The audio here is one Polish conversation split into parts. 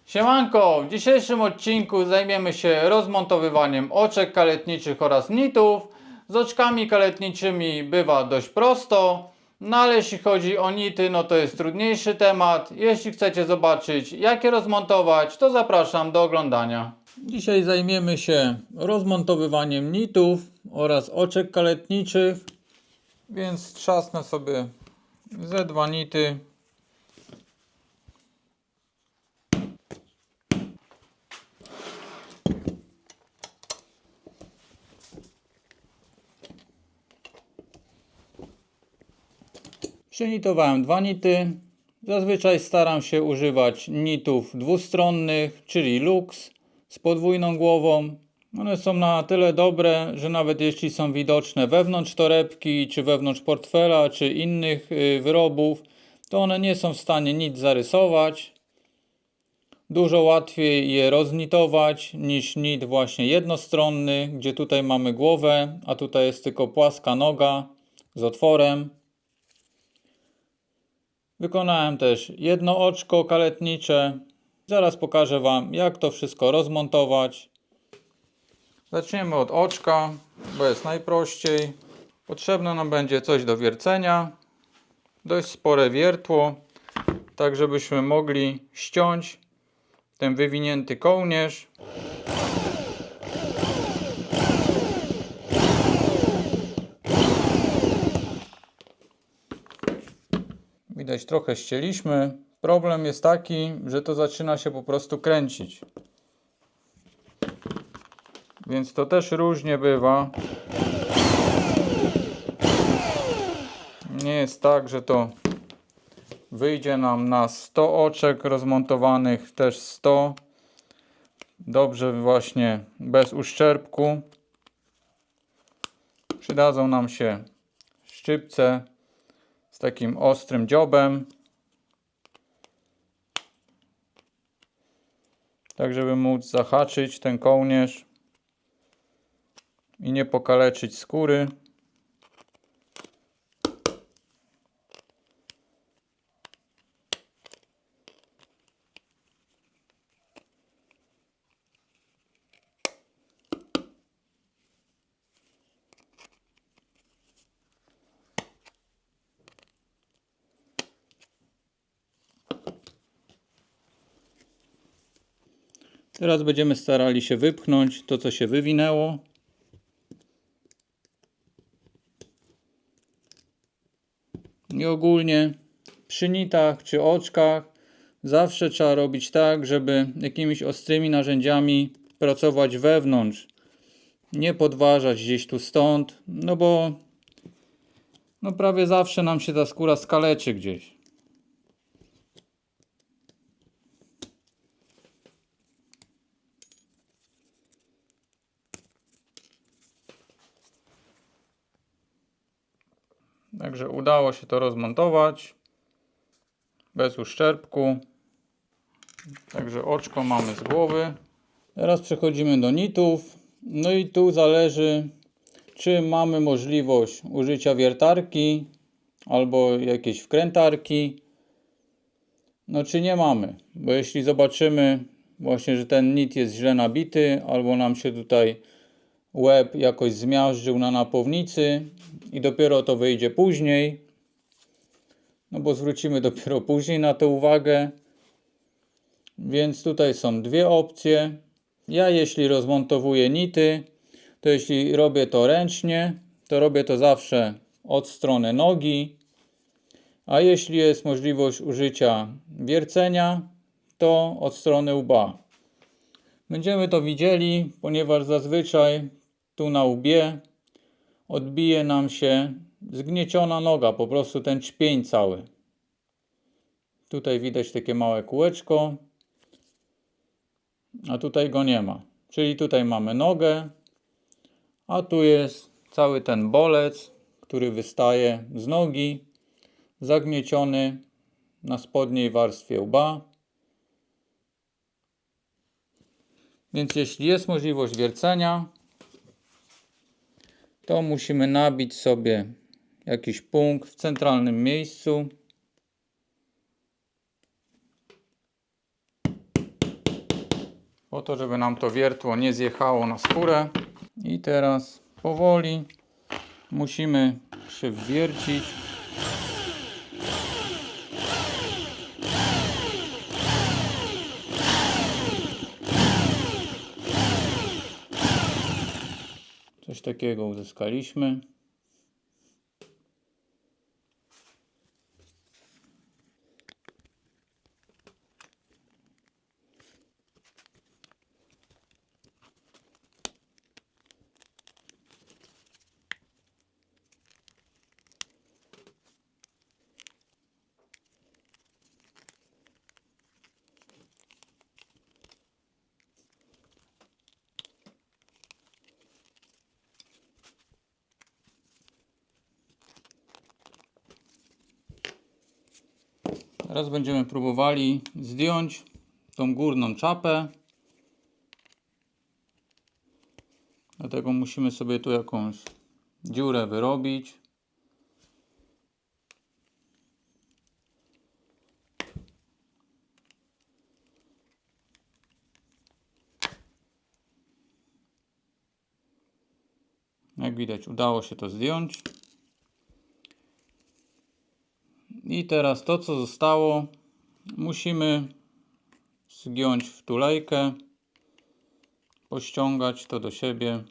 Siemanko, w dzisiejszym odcinku zajmiemy się rozmontowywaniem oczek kaletniczych oraz nitów. Z oczkami kaletniczymi bywa dość prosto, no ale jeśli chodzi o nity, no to jest trudniejszy temat. Jeśli chcecie zobaczyć, jak je rozmontować, to zapraszam do oglądania. Dzisiaj zajmiemy się rozmontowywaniem nitów oraz oczek kaletniczych, więc trzasnę sobie ze dwa nity. Przenitowałem dwa nity. Zazwyczaj staram się używać nitów dwustronnych, czyli Lux z podwójną głową. One są na tyle dobre, że nawet jeśli są widoczne wewnątrz torebki, czy wewnątrz portfela, czy innych wyrobów, to one nie są w stanie nic zarysować. Dużo łatwiej je roznitować niż nit właśnie jednostronny, gdzie tutaj mamy głowę, a tutaj jest tylko płaska noga z otworem. Wykonałem też jedno oczko kaletnicze. Zaraz pokażę Wam, jak to wszystko rozmontować. Zaczniemy od oczka, bo jest najprościej. Potrzebne nam będzie coś do wiercenia. Dość spore wiertło, tak żebyśmy mogli ściąć ten wywinięty kołnierz. Widać, trochę ścięliśmy. Problem jest taki, że to zaczyna się po prostu kręcić. Więc to też różnie bywa. Nie jest tak, że to wyjdzie nam na 100 oczek rozmontowanych, też 100. Dobrze właśnie bez uszczerbku. Przydadzą nam się szczypce z takim ostrym dziobem, tak żeby móc zahaczyć ten kołnierz i nie pokaleczyć skóry. Teraz będziemy starali się wypchnąć to, co się wywinęło. I ogólnie przy nitach czy oczkach zawsze trzeba robić tak, żeby jakimiś ostrymi narzędziami pracować wewnątrz. Nie podważać gdzieś tu stąd, no bo prawie zawsze nam się ta skóra skaleczy gdzieś. Także udało się to rozmontować bez uszczerbku. Także oczko mamy z głowy. Teraz przechodzimy do nitów. No i tu zależy, czy mamy możliwość użycia wiertarki albo jakiejś wkrętarki. No czy nie mamy. Bo jeśli zobaczymy właśnie, że ten nit jest źle nabity, albo nam się tutaj łeb jakoś zmiażdżył na napownicy i dopiero to wyjdzie później, no bo zwrócimy dopiero później na to uwagę. Więc tutaj są dwie opcje. Ja jeśli rozmontowuję nity, to jeśli robię to ręcznie, to robię to zawsze od strony nogi. A jeśli jest możliwość użycia wiercenia, to od strony łba. Będziemy to widzieli, ponieważ zazwyczaj tu na łbie odbije nam się zgnieciona noga, po prostu ten czpień cały. Tutaj widać takie małe kółeczko, a tutaj go nie ma. Czyli tutaj mamy nogę, a tu jest cały ten bolec, który wystaje z nogi, zagnieciony na spodniej warstwie łba. Więc jeśli jest możliwość wiercenia, to musimy nabić sobie jakiś punkt w centralnym miejscu. po to, żeby nam to wiertło nie zjechało na skórę. I teraz powoli musimy się wwiercić. Coś takiego uzyskaliśmy. Teraz będziemy próbowali zdjąć tą górną czapę. Dlatego musimy sobie tu jakąś dziurę wyrobić. Jak widać, udało się to zdjąć. I teraz to, co zostało, musimy zgiąć w tulejkę, pościągać to do siebie.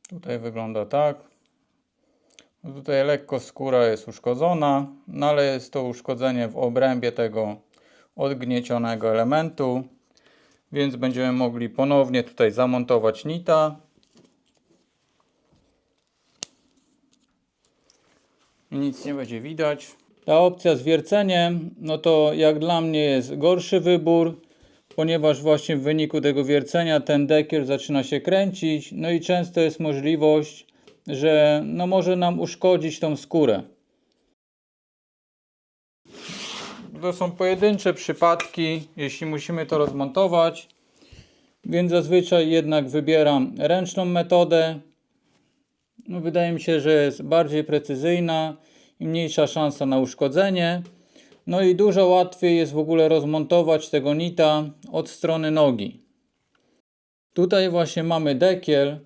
Tutaj wygląda tak. Tutaj lekko skóra jest uszkodzona, no ale jest to uszkodzenie w obrębie tego odgniecionego elementu, więc będziemy mogli ponownie tutaj zamontować nita. I nic nie będzie widać. Ta opcja z wierceniem, no to jak dla mnie jest gorszy wybór, ponieważ właśnie w wyniku tego wiercenia ten dekiel zaczyna się kręcić, no i często jest możliwość, że no może nam uszkodzić tą skórę. To są pojedyncze przypadki, jeśli musimy to rozmontować, więc zazwyczaj jednak wybieram ręczną metodę. No wydaje mi się, że jest bardziej precyzyjna i mniejsza szansa na uszkodzenie. No i dużo łatwiej jest w ogóle rozmontować tego nita od strony nogi. Tutaj właśnie mamy dekiel,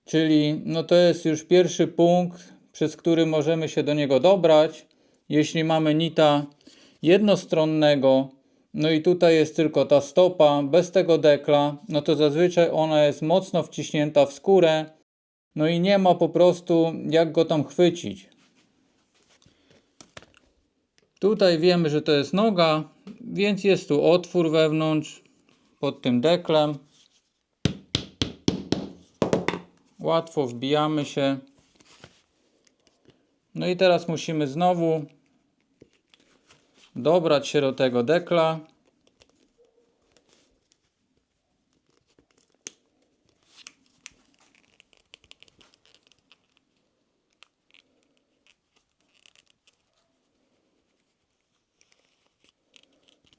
czyli no to jest już pierwszy punkt, przez który możemy się do niego dobrać. Jeśli mamy nita jednostronnego, no i tutaj jest tylko ta stopa bez tego dekla, no to zazwyczaj ona jest mocno wciśnięta w skórę, no i nie ma po prostu jak go tam chwycić. Tutaj wiemy, że to jest noga, więc jest tu otwór wewnątrz pod tym deklem. Łatwo wbijamy się. No i teraz musimy znowu dobrać się do tego dekla.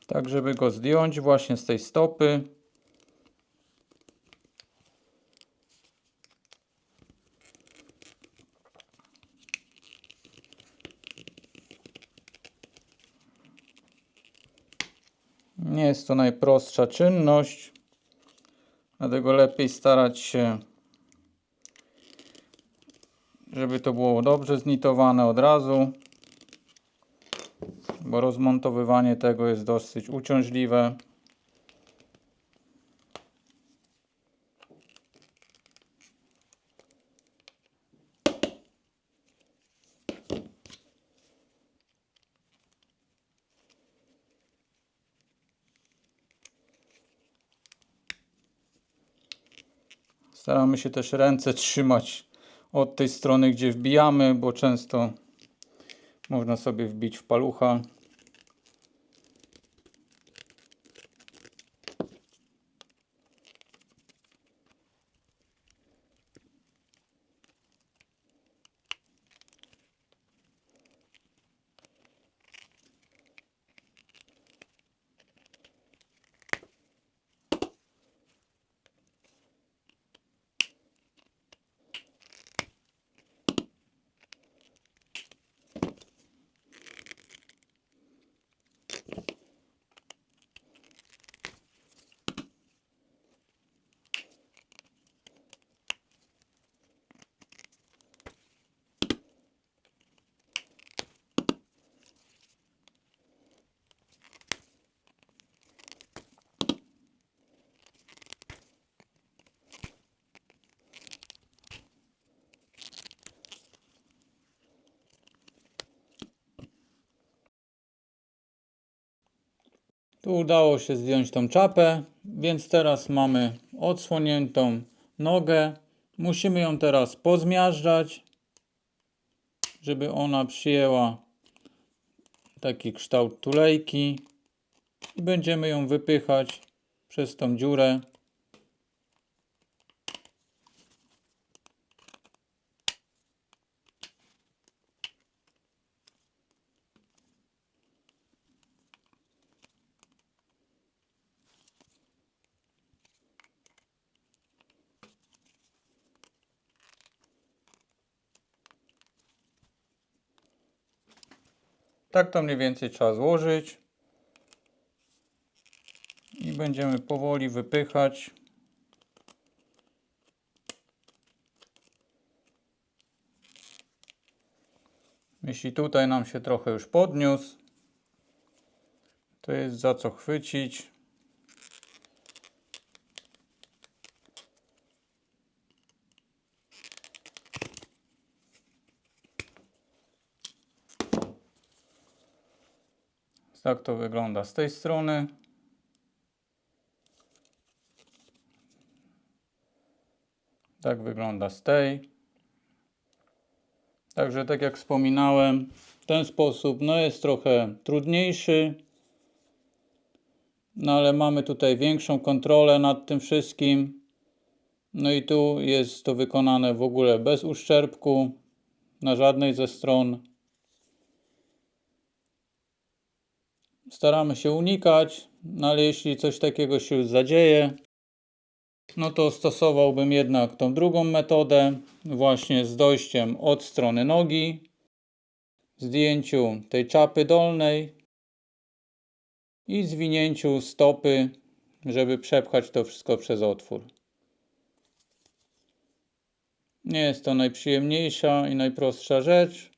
Tak, żeby go zdjąć właśnie z tej stopy. Nie jest to najprostsza czynność, dlatego lepiej starać się, żeby to było dobrze znitowane od razu, bo rozmontowywanie tego jest dosyć uciążliwe. Staramy się też ręce trzymać od tej strony, gdzie wbijamy, bo często można sobie wbić w palucha. Tu udało się zdjąć tą czapę, więc teraz mamy odsłoniętą nogę. Musimy ją teraz pozmiażdżać, żeby ona przyjęła taki kształt tulejki i będziemy ją wypychać przez tą dziurę. Tak to mniej więcej trzeba złożyć i będziemy powoli wypychać. Jeśli tutaj nam się trochę już podniósł, to jest za co chwycić. Tak to wygląda z tej strony. Tak wygląda z tej. Także tak jak wspominałem, ten sposób jest trochę trudniejszy. No ale mamy tutaj większą kontrolę nad tym wszystkim. No i tu jest to wykonane w ogóle bez uszczerbku na żadnej ze stron. Staramy się unikać, no ale jeśli coś takiego się już zadzieje, no to stosowałbym jednak tą drugą metodę, właśnie z dojściem od strony nogi, zdjęciu tej czapy dolnej i zwinięciu stopy, żeby przepchać to wszystko przez otwór. Nie jest to najprzyjemniejsza i najprostsza rzecz,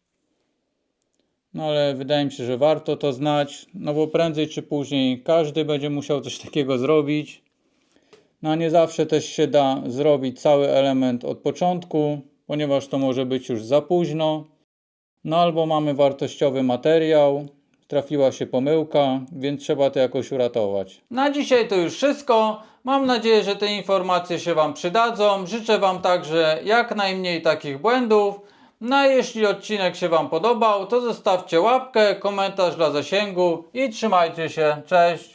no ale wydaje mi się, że warto to znać, no bo prędzej czy później każdy będzie musiał coś takiego zrobić. No a nie zawsze też się da zrobić cały element od początku, ponieważ to może być już za późno. No albo mamy wartościowy materiał, trafiła się pomyłka, więc trzeba to jakoś uratować. Na dzisiaj to już wszystko. Mam nadzieję, że te informacje się Wam przydadzą. Życzę Wam także jak najmniej takich błędów. No a jeśli odcinek się Wam podobał, to zostawcie łapkę, komentarz dla zasięgu i trzymajcie się. Cześć!